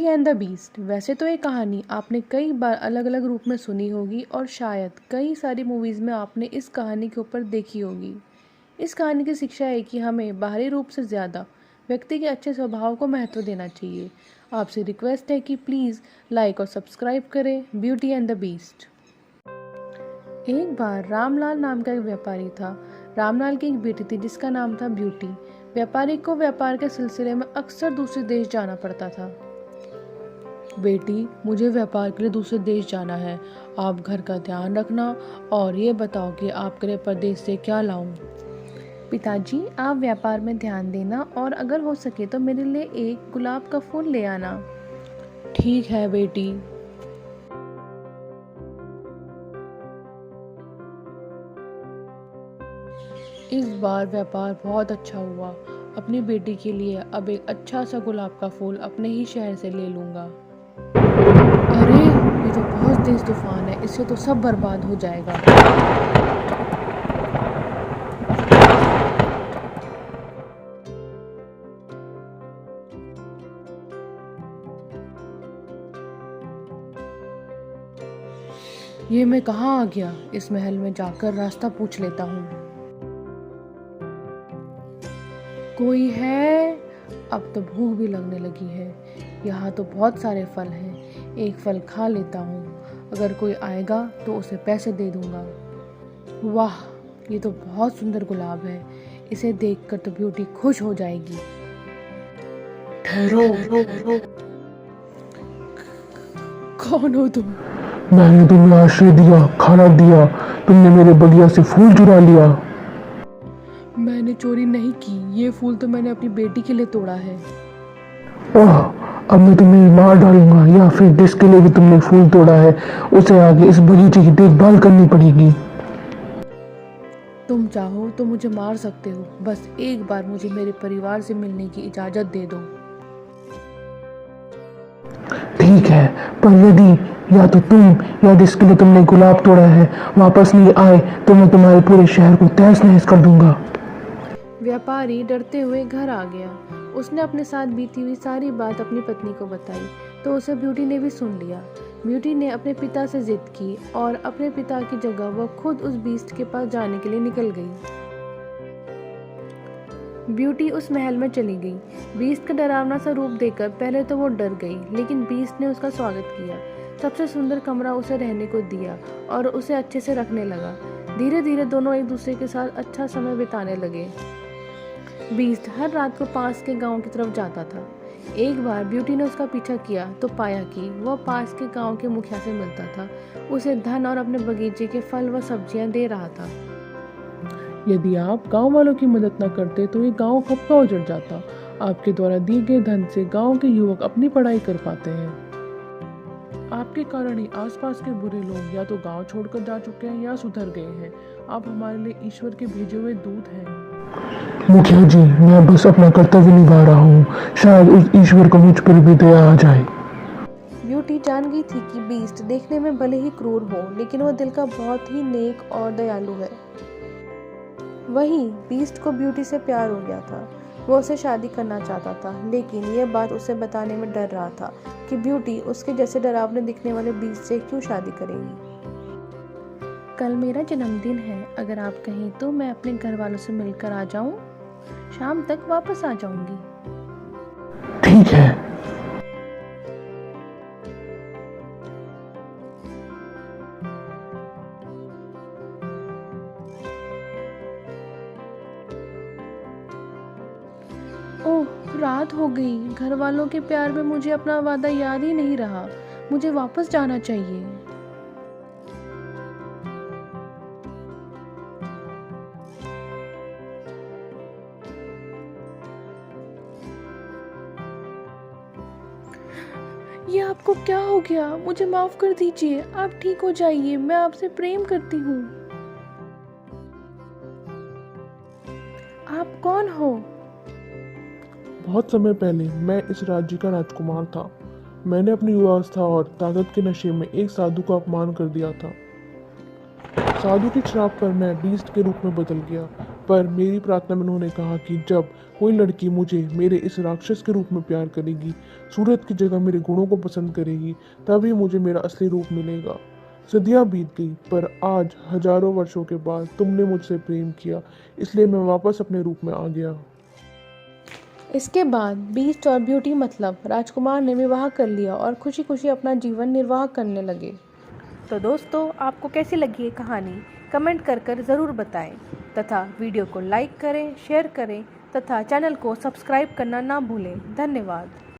And the beast. वैसे तो ये कहानी आपने कई बार अलग अलग रूप में सुनी होगी और शायद कई सारी मूवीज़ में आपने इस कहानी के ऊपर देखी होगी। इस कहानी की शिक्षा है कि हमें बाहरी रूप से ज़्यादा व्यक्ति के अच्छे स्वभाव को महत्व देना चाहिए। आपसे रिक्वेस्ट है कि प्लीज़ लाइक और सब्सक्राइब करें ब्यूटी एंड द बीस्ट। एक बार रामलाल नाम का एक व्यापारी था। रामलाल की एक बेटी थी जिसका नाम था ब्यूटी। व्यापारी को व्यापार के सिलसिले में अक्सर दूसरे देश जाना पड़ता था। बेटी, मुझे व्यापार के लिए दूसरे देश जाना है। आप घर का ध्यान रखना और ये बताओ कि आपके लिए परदेश से क्या लाऊं। पिताजी, आप व्यापार में ध्यान देना और अगर हो सके तो मेरे लिए एक गुलाब का फूल ले आना। ठीक है बेटी। इस बार व्यापार बहुत अच्छा हुआ। अपनी बेटी के लिए अब एक अच्छा सा गुलाब का फूल अपने ही शहर से ले लूंगा। अरे, ये तो बहुत तेज तूफान है, इससे तो सब बर्बाद हो जाएगा। ये मैं कहाँ आ गया? इस महल में जाकर रास्ता पूछ लेता हूँ। कोई है? अब तो भूख भी लगने लगी है। यहाँ तो बहुत सारे फल हैं, एक फल खा लेता हूँ। अगर कोई आएगा तो उसे पैसे दे दूंगा। वाह, ये तो बहुत सुंदर गुलाब है। इसे देखकर तो ब्यूटी खुश हो जाएगी। ठहरो, कौन हो तुम? मैंने तुम्हें आश्रय दिया, खाना दिया, तुमने मेरे बगिया से फूल चुरा लिया। मैंने चोरी नहीं की, ये फूल तो मैंने अपनी बेटी के लिए तोड़ा है। ओह, अब मैं तुम्हें मार डालूंगा, या फिर जिसके लिए भी तुमने फूल तोड़ा है उसे आगे इस बगीचे की देखभाल करनी पड़ेगी। तुम चाहो तो मुझे मार सकते हो, बस एक बार मुझे मेरे परिवार से मिलने की इजाजत दे दो। ठीक है, पर यदि या तो तुम या जिसके लिए तुमने गुलाब तोड़ा है वापस नहीं आए तो मैं तुम्हारे पूरे शहर को तहस नहस कर दूंगा। व्यापारी डरते हुए घर आ गया। उसने अपने साथ बीती हुई सारी बात अपनी पत्नी को बताई तो उसे ब्यूटी ने भी सुन लिया। ब्यूटी ने अपने पिता से जिद की और अपने पिता की जगह वह खुद उस बीस्ट के पास जाने के लिए निकल गई। ब्यूटी उस महल में चली गई। बीस्ट का डरावना सा रूप देखकर पहले तो वो डर गई, लेकिन बीस्ट ने उसका स्वागत किया, सबसे सुंदर कमरा उसे रहने को दिया और उसे अच्छे से रखने लगा। धीरे धीरे दोनों एक दूसरे के साथ अच्छा समय बिताने लगे। बीस्ट हर रात को पास के गांव की तरफ जाता था। एक बार ब्यूटी ने उसका पीछा किया तो पाया कि वह पास के गांव के मुखिया से मिलता था, उसे धन और अपने बगीचे के फल व सब्जियां दे रहा था। यदि आप गांव वालों की मदद न करते तो ये गांव कब का उजड़ जाता। आपके द्वारा दिए गए धन से गांव के युवक अपनी पढ़ाई कर पाते हैं। आपके कारण ही आसपास के बुरे लोग या तो गांव छोड़कर जा चुके हैं या सुधर गए हैं। आप हमारे लिए ईश्वर के भेजे हुए दूत हैं। मुखिया जी, मैं बस अपना कर्तव्य निभा रहा हूँ, शायद उस ईश्वर को मुझ पर भी दया आ जाए। ब्यूटी जान गई थी कि बीस्ट देखने में भले ही क्रूर हो, लेकिन वह दिल का बहुत ही नेक और दयालु है। वहीं बीस्ट को ब्यूटी से प्यार हो गया था। वो उसे शादी करना चाहता था, लेकिन यह बात उसे बताने में डर रहा था कि ब्यूटी उसके जैसे डरावने दिखने वाले बीस्ट से क्यों शादी करेगी। कल मेरा जन्मदिन है, अगर आप कहें तो मैं अपने घर वालों से मिलकर आ जाऊं। शाम तक वापस आ जाऊंगी। ठीक है। ओह, रात हो गई। घर वालों के प्यार में मुझे अपना वादा याद ही नहीं रहा। मुझे वापस जाना चाहिए। ये आपको क्या हो गया? मुझे माफ कर दीजिए, आप ठीक हो जाइए, मैं आपसे प्रेम करती हूँ। आप कौन हो? बहुत समय पहले मैं इस राज्य का राजकुमार था। मैंने अपनी युवावस्था और ताकत के नशे में एक साधु का अपमान कर दिया था। साधु के श्राप पर मैं बीस्ट के रूप में बदल गया। पर मेरी प्रार्थना में उन्होंने कहा कि जब कोई लड़की मुझे मेरे इस राक्षस के रूप में प्यार करेगी, सूरत की जगह मेरे गुणों को पसंद करेगी, तभी मुझे मेरा असली रूप मिलेगा। सदियां बीत गई, पर आज हजारों वर्षों के बाद तुमने मुझसे प्रेम किया, इसलिए मैं वापस अपने रूप में आ गया। इसके बाद बीस्ट और ब्यूटी मतलब राजकुमार ने विवाह कर लिया और खुशी खुशी अपना जीवन निर्वाह करने लगे। तो दोस्तों, आपको कैसी लगी ये कहानी कमेंट कर ज़रूर बताएं तथा वीडियो को लाइक करें, शेयर करें तथा चैनल को सब्सक्राइब करना ना भूलें। धन्यवाद।